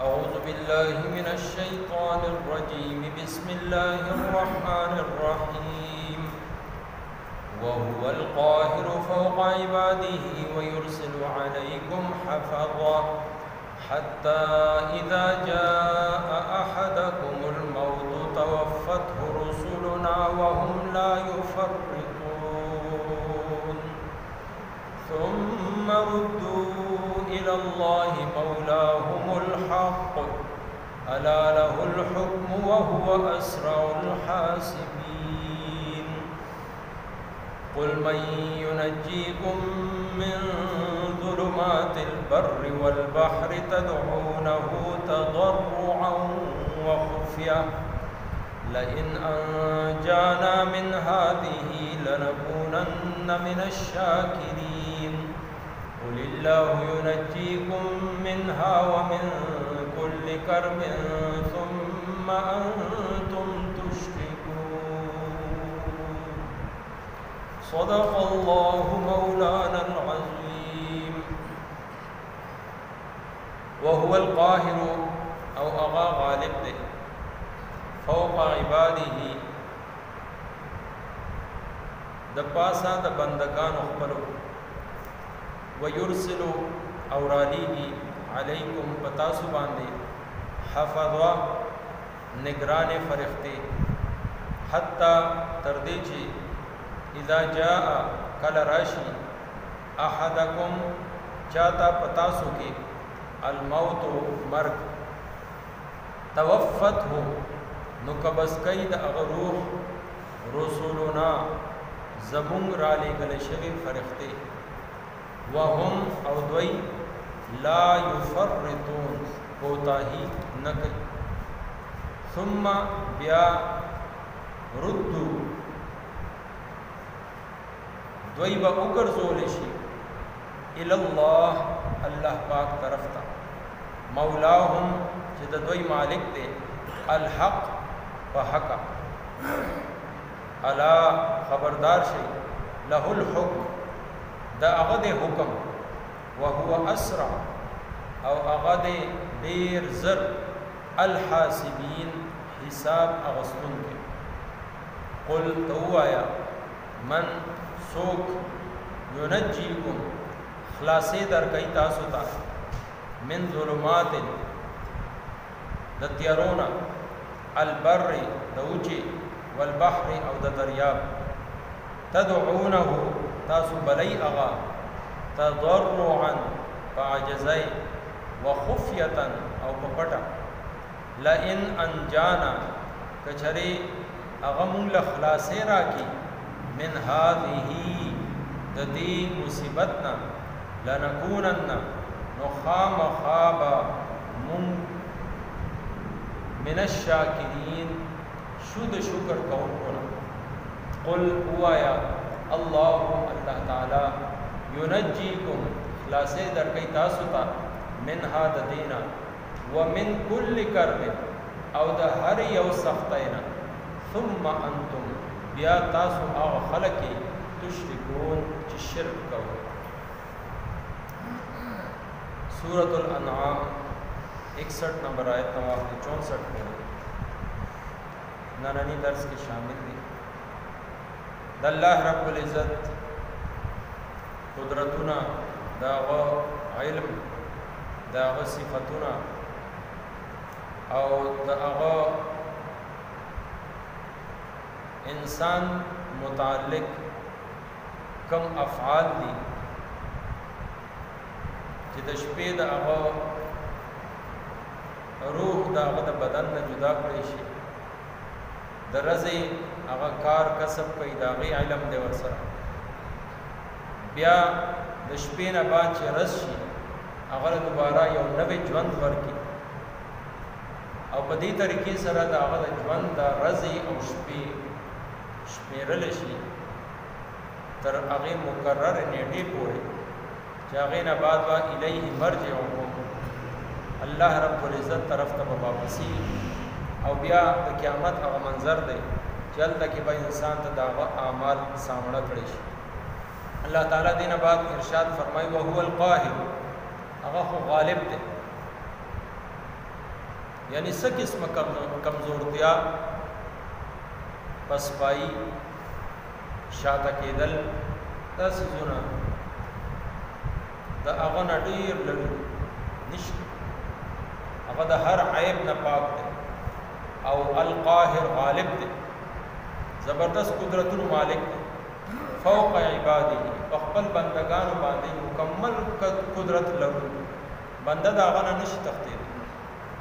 أعوذ بالله من الشيطان الرجيم بسم الله الرحمن الرحيم وهو القاهر فوق عباده ويرسل عليكم حفظا حتى إذا جاء أحدكم الموت توفته رسلنا وهم لا يفرطون ثم ردوا إلى الله مولاهم الحق ألا له الحكم وهو أسرع الحاسبين قل من ينجيكم من ظلمات البر والبحر تدعونه تضرعا وخفية لئن أنجانا من هذه لنكونن من الشاكرين قل الله ينجيكم منها ومن كل كرب ثم أنتم تشركون صدق الله مولانا العظيم وهو القاهر او اغا غالب دے فوق عباده د پاسا د بندگان خپلو ويرسل اورالیگی علیکم پتاسو باندے حفظا نگران فرختے حتی تردیچی اذا جاء کل راشی احدکم چاہتا پتاسو کے الموت مرگ توفت ہو نکبس قید اغروح رسولنا زبونگ رالی گلشوی فرختے وهم او دوی لا یفرطون کوتاہی نکل ثم بیا ردو دوی با اگر زولشی الاللہ اللہ پاک طرف تا مولاہم چید دوی مالک دے الحق و حقا الا خبردار شئی لہ الحکم دا اغد حکم وهو اسرع او اغد دیر زر الحاسبین حساب اغسطن کے قل توایا من سوک ینجیکم خلاصے در کئی تاسوتا من ظلمات دتیارونا البر دوچے والبحر او دریاب تدعونه تاسو بلی اغا تضرعا فعجزائی وخفیتا او پپٹا لئن انجانا کچھرے اغمون لخلاصے راکی من هذه ددی مصیبتنا لنکونن نخام خوابا من الشاکرین شد شکر کون کنا قل اوایا اللہ اللہ تعالی ینجیکم خلاصے در کئی تاسوتا منها ددینا ومن کل کرب او دا ہر یو سختینا ثم انتم بیا تاسو آغا خلقی تشرکون چی شرک کو سورة الانعام 61 نمبر آیت نواقع 64 میں نانانی درس کی شامل دی دا اللہ رب العزت قدرتنا داغا علم داغا صفتنا او داغا انسان متعلق کم افعال دی چې د شپې د هغه روح د هغه د بدن نه جدا کړی شي د ورځې هغه کار کسب کوي د هغې علم دی ورسره بیا د شپې نه بعد چې ورځ شي هغه له دوباره یو نوی ژوند ورکړي او په دې طریقې سره د هغه د ژوند د ورځې او شپې شمیرلی شي تر هغې مقرر نیټې پورې چې هغې نه بعد به الیه مرجعهم الله رب العزت طرف ته به واپسي او بیا د قیامت هغه منظر دی چې هلته کې به انسان ته د هغه اعمال سامړه کړی شي اللہ تعالیٰ دین بعد ارشاد فرمائی وهو القاہر هغه خو غالب دی یعنی څه قسمه کمزورتیا، پسپائی، شاته کېدل، دا څیزونه د هغه نه ډېر لږ نشته. هغه د هر عیب نه پاک دی او القاهر غالب دی، زبردست قدرتونو مالک دی، فوق عباده، په خپل بندگانو باندې مکمل قدرت لري. بنده د هغه نه نشي تښتېدلی،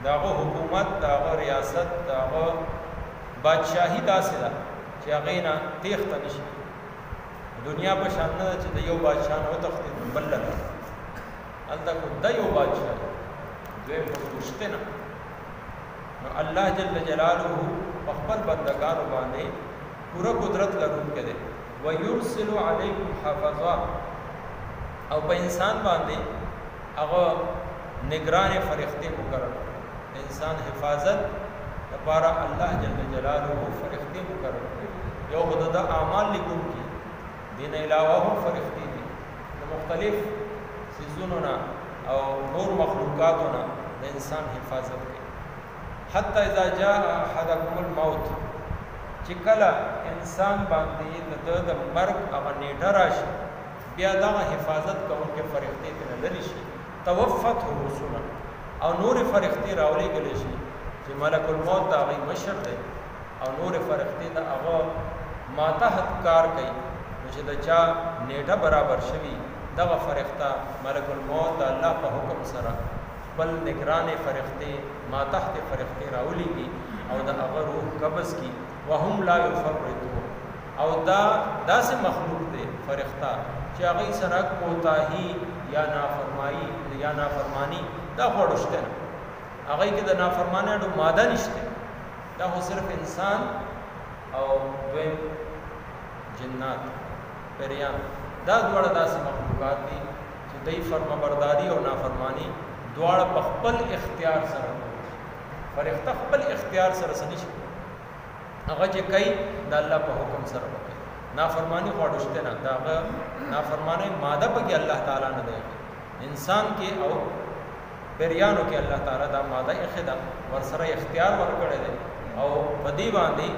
د هغه حکومت، د هغه ریاست، د هغه بادشاهي داسې ده چې هغې نه تېښته نشي. دنیا په شان نه ده چې د یو بادشاه نه وتښتېد بل له هلته خو د یو بادشاه دویم په پوښتې نه. نو الله جل جلاله په خپل بندګانو باندې پوره قدرت لرونکی دی. ویرسل علیکم حافظا، او په انسان باندې هغه نگران فرښتې مقرر کړي. انسان حفاظت لپاره الله جل جلاله فرښتې مقرر کړي. یو خو د اعمال لیکونکي، دین علاوه هم فرښتې دي د مختلف څیزونو نه او نور مخلوقاتو نه د انسان حفاظت کوي. حتی اذا جاء احدکم الموت، چې کله انسان باندې د مرګ هغه نیټه راشي، بیا دغه حفاظت کوونکې فرښتې ترې لرې شي. توفته رسلنا، او نورې فرښتې راولېږلی شي چې ملک الموت د هغې مشر دی، او نورې فرښتې د هغه ماتحت کار کوي. نو چې د چا نیټه برابر شوي، دغه فرښته ملک الموت د الله په حکم سره خپل نگرانې فرښتې، ماتحت فرښتې راولېږي او د هغه روح قبض کړي. وهم لا یفرطون، او دا داسې مخلوق دی فرښته چې هغې سره کوتاهي یا نافرمانی دا غوړو شته نه، هغې کې د نافرمانیانو ماده نشته. دا خو صرف انسان او دویم جنات، پریان، دا دواړه داسې مخلوقات دي چې دوی فرمانبرداري او نافرمانی دواړه په خپل اختیار سره کوي. فرښته خپل اختیار سره څه نشي، هغه چې کوي د الله په حکم سره وکړي. نافرمانی غوړو شته نه، دا هغه نافرمانی ماده پکې الله تعالی نه دی. انسان کې او پریانو کې الله تعالی دا ماده ایښې ده، ورسره اختیار ورکړی دی، او په دې باندې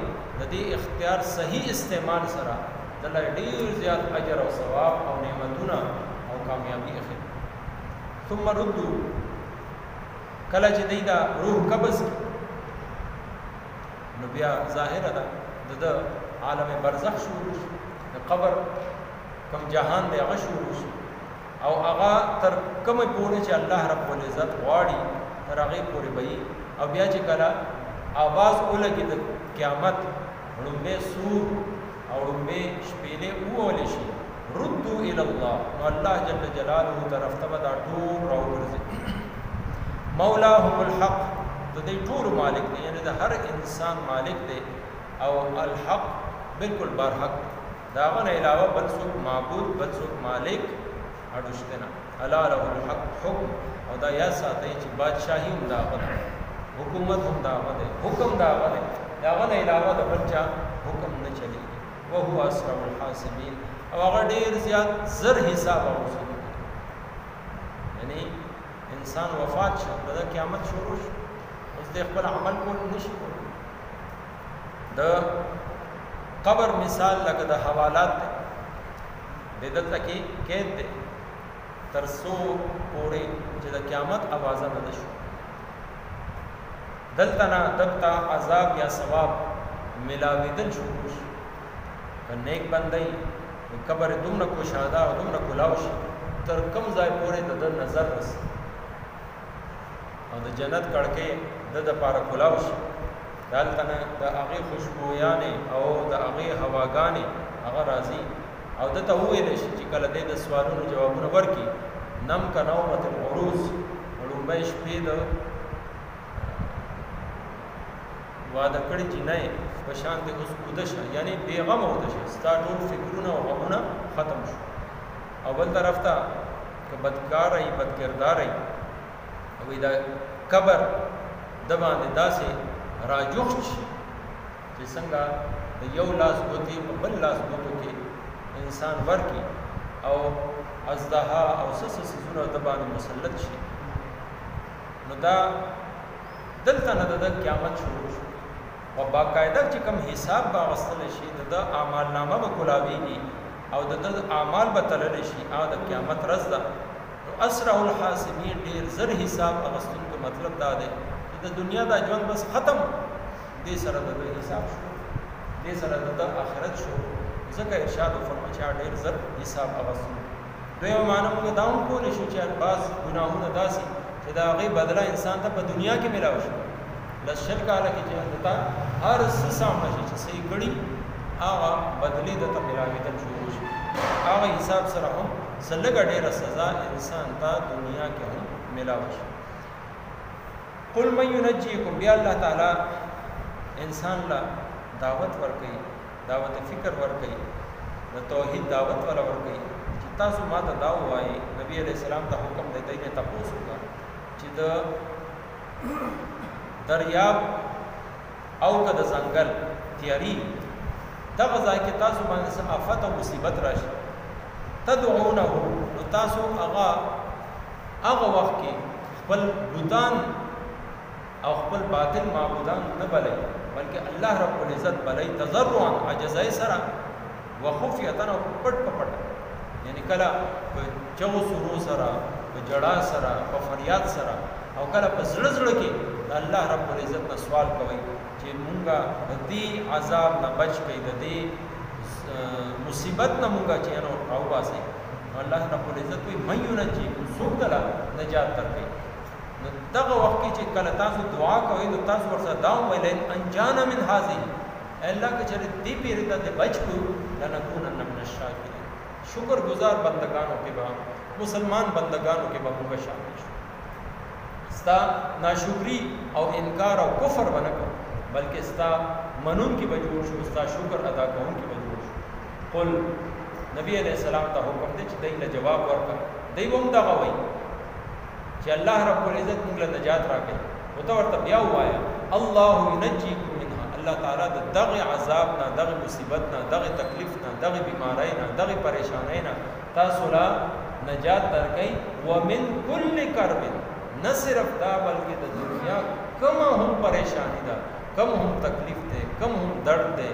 د دې اختیار صحیح استعمال سره دله ډېر زیات اجر او ثواب او نعمتونه او کامیابي ایښې. ثم ردو، کله چې دی دا روح قبض کړي، نو بیا ظاهره ده د عالم برزخ شروع شي، د قبر کم جهان دی هغه شروع شي، او هغه تر کومه پورې چې الله رب العزت غواړي تر هغې پورې به وي. او بیا چې کله آواز ولګي د قیامت، ړومبی سور او ړومبی شپېلې ووهلی شي، ردو الی الله، نو الله جل جلاله طرف ته به دا ټول راوګرځي. مولاهم الحق، د دې ټولو مالک دی، یعنې د هر انسان مالک دی، او الحق بالکل برحق، د هغه نه علاوه بل څوک معبود، بل څوک مالک اړو شته نه. الا له الحق حکم، او دا یاد ساتئ چې بادشاهي هم د هغه ده، حکومت هم د هغه دی، حکم د هغه دی، د هغه نه علاوه د بل چا حکم نه چلېږي. وهو اسرع الحاسبین، او هغه ډېر زیات زر حساب اخیستونکی دی. یعنی انسان وفات شو، د قیامت شروع شو، اوس د خپل عمل کول نشي کولی. د قبر مثال لکه د حوالات دی، د دلته کې قید دی تر څو پورې چې د قیامت اوازه نه شو. دلته نه دلته عذاب یا ثواب ملاوېدل شروع شي. که نیک بندی قبر دومره کشاده او دومره کلاو شي تر کوم ځای پورې د ده نظر رسي، او د جنت کړکۍ د دپاره کلاو شي. دلته نه د هغې خوشبویانې او د هغې هواګانې هغه راځي، او دته وویلی شي چې کله دی د سوالونو جوابونه ورکړي، نم که نومة العروس، ړومبی شپې د واده کړي جینۍ په شان د اوس کوده شه، یعنې بېغمه اوده شه، ستا ټول فکرونه او غمونه ختم شو. او بل طرف ته که بدکاره یي، بدکرداره یي، وایي دا قبر د باندې داسې راجوخت شي چې څنګه د یو لاس ګوتې په بل لاس ګوتو کې انسان ورکړي، او اژدها او څه څیزونه د باندې مسلط شي. نو دا دلته نه د قیامت شروع شو او باقاعده چې کوم حساب به اخیستل شي د اعمال نامه به کولاویږي او د اعمال به تللی شي او د قیامت ورځ ده. نو اسرع الحاسبین ډېر زر حساب اخیستونکو مطلب دا دی چې د دنیا دا ژوند بس ختم، دې سره د حساب شو، دې سره د آخرت شو. ځکه ارشاد وفرمایي چې ډېر زر حساب اخیستونکو. دویمه معنا موږ دا هم کولی شو چې بعض ګناهونه داسې چې د هغې بدله انسان ته په دنیا کې میلاو شي. لس شل کاله کې چې دته هر څه سامه شي چې صحیح کړي هغه بدلې دته میلاوېدل شروع شي. هغه حساب سره هم څه لږه ډېره سزا انسان ته دنیا کې هم میلاو شي. قل من ینجیکم، بیا الله تعالی انسان لا دعوت ورکوي، دعوت فکر ورکوي، د توحید دعوت والا ورکوي چې تاسو ما ته دا ووایئ. نبی علیہ السلام ته حکم دی، دی نه تپوس وکړه چې د دریاب او که د ځنګل تیاری دغه ځای کې تاسو باندې څه آفت او مصیبت راشي، تدعونه، نو تاسو هغه وخت کې خپل بوتان او خپل باطل معبودان نه بلئ، بلکې الله رب العزت بلئ تضرعا، عجزۍ سره، وخفیة او پټ په پټ، یعنی کله په چغو سرو سره، په جړا سره، په فریاد سره، او کله په زړه زړه کې د الله رب العزت نه سوال کوئ چې مونږه د دې عذاب نه بچ کړئ، د دې مصیبت نه مونږه چې نو راوباسئ. الله رب العزت وایي من ینجیکم، څوک دله نجات درکوي. نو دغه وخت کې چې کله تاسو دعا کوئ نو تاسو ورسره دا وویل انجانا من هذه، الله که چېرې دې پیرې ته دې بچ کړو لنکونن من الشاکرین، شکر گزار بندگانو کې به، مسلمان بندگانو کې به موږ شامل شو. ستا ناشکری او انکار او کفر به نه کوو، بلکې ستا منون کې به جوړ شو، ستا شکر ادا کوون کې به جوړ شو. قل، نبی علیہ السلام ته حکم دی چې دی له جواب ورکړه، دی به هم دغه وایي چې الله رب العزت موږ له نجات راکړي. نو ته ورته بیا ووایه الله ینجیکم منها، الله تعالی د دغه عذاب نه، دغه مصیبت نه، دغه تکلیف نه، دغه بیماری نه، دغه پریشانی نه تاسو لا نجات درکړي. ومن کل کرب، نه صرف دا بلکې د دنیا کومه هم پریشانی ده، کوم هم تکلیف ده، کوم هم درد ده،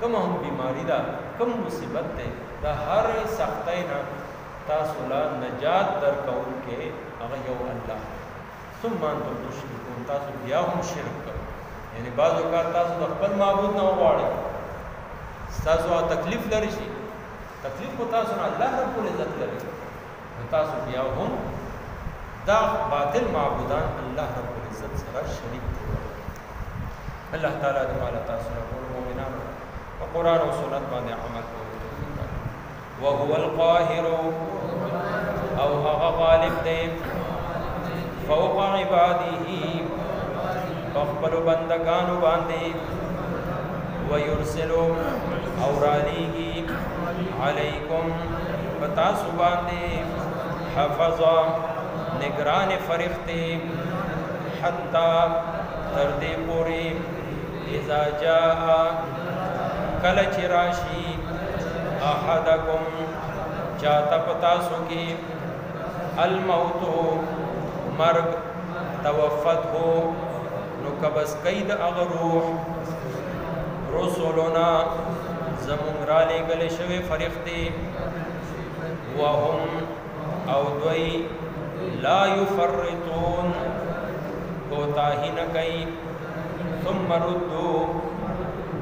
کوم هم بیماری ده، کوم مصیبت ده، د هر سختۍ نه تاسو لا نجات درکوونکی هغه یو الله. ثم انتم تشركون، تاسو بیا هم شرک کوئ، یعنی بعض اوقات تاسو د خپل معبود نه وغواړئ، ستاسو تکلیف لري شي، تکلیف خو تاسو نه الله رب العزت لري، نو تاسو بیا هم دا باطل معبودان الله رب العزت سره شریک دي. الله تعالی دې مال تاسو له ټول مؤمنانو په قرآن او سنت باندې عمل کوي. وهو القاهر، او هغه غالب دی فوق عباده، فخبل بندگانو باندې، ويرسل، او رالیږي علیکم پتاسو باندې، حفظا، نگران فرښتې، حتی تر دې پورې اذا جاء، کله چې راشي، احدکم، چاته پتاسو کې، الموت، مرگ، توفته، نو قبض کوي د هغه روح، رسولنا، زمونږ رالیږلې شوې فرښتې، وهم، او دوی، لا یفرطون، کوتاهي نه کوي، ثم ردو،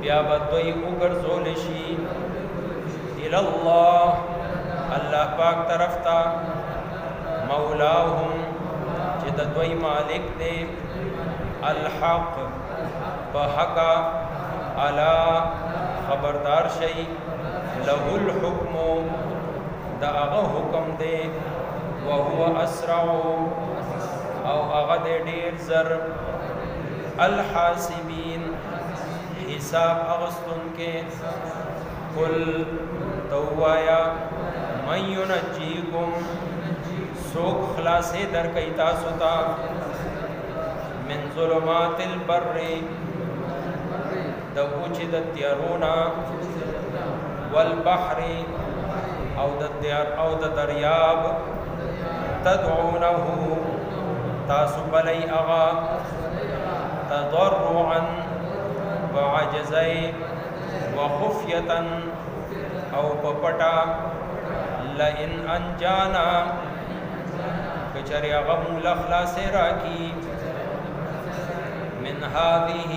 بیا به دوی وګرځول شي، الی الله، الله پاک طرف ته، مولاهم، چې د دوی مالک دی، الحق، په حقا، الا، خبردار شي، له الحکم، د هغه حکم دی، وهو اسرع، او هغه دی ډېر زر، الحاسبین، حساب اغستونکي. قل، تو وایا، من ینجیکم، څوک خلاصې درکوي تاسو ته، من ظلمات البر، د اوچې د تیارونه، والبحر، او د دریاب، تدعونه، تاسو بلئ هغه، عاجزای وخفیتا او پپٹا لئن انجانا کچری غم لخلاص راکی من هذه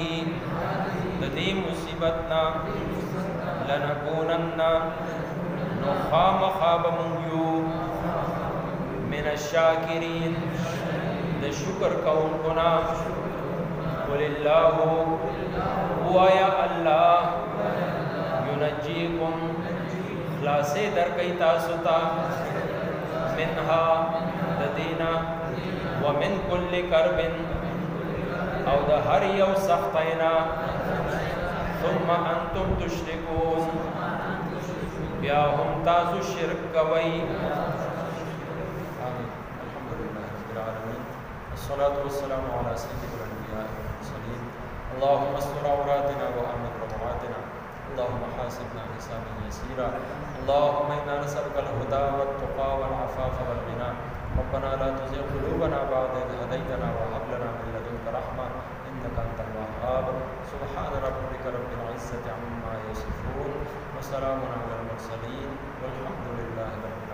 ددی مصیبتنا لنکونن نخام خواب منیو من الشاکرین د شکر کون کنا قل اللہ ویا اللہ ینجیکم خلاصے در کئی تاستا منها ددینا ومن کل کرب او د هر یو سختینا ثم انتم تشركون بیا هم تاسو شرک کوي. الحمد لله رب العالمين والصلاة والسلام على سيد الأنبياء والمرسلين. اللهم استر عوراتنا وآمن روعاتنا اللهم حاسبنا حسابا يسيرا. اللهم إنا نسألك الهدى والتقى والعفاف والغنى. ربنا لا تزغ قلوبنا بعد إذ هديتنا وهب لنا من لدنك رحمة إنك أنت الوهاب. سبحان ربك رب العزة عما يصفون وسلام على المرسلين والحمد لله رب العالمين.